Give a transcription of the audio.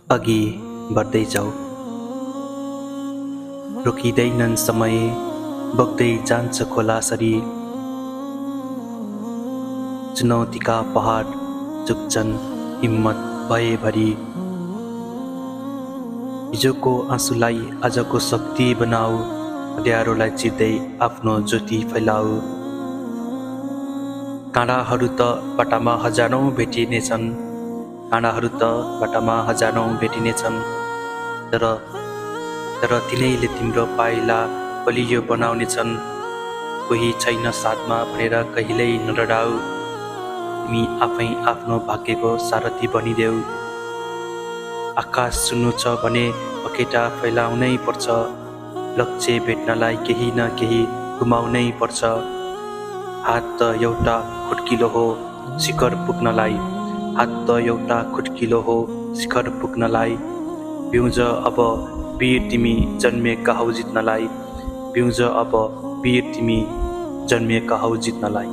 अघि बढ्दै जाऊ। रोकिँदैनन् समय, बग्दै जान्छ खोलासरी। चुनौतीका पहाड चुक्छन् हिम्मत भएभरि। हिजोको आँसुलाई आजको शक्ति बनाऊ, अँध्यारोलाई चिर्दै आफ्नो ज्योति फैलाऊ। काँडाहरू त बाटामा हजारौँ भेटिनेछन्, काँडाहरू त बाटामा हजारौँ भेटिनेछन्, तर तिनैले तिम्रो पाइला बलियो बनाउनेछन्। कोही छैन साथमा भनेर कहिल्यै नडराऊ, तिमी आफै आफ्नो भाग्यको सारथी बनिदेऊ। आकाश छुनु छ भने पखेटा फैलाउनै पर्छ, लक्ष्य भेट्नलाई केही न केही गुमाउनै पर्छ। हात त एउटा खुट्किलो हो शिखर पुग्नलाई, हात त एउटा खुट्किलो हो शिखर पुग्नलाई। बिउज अब वीर तिमी जन्मेका हौ जित्नलाई, बिउज अब वीर तिमी जन्मेका हौ जित्नलाई।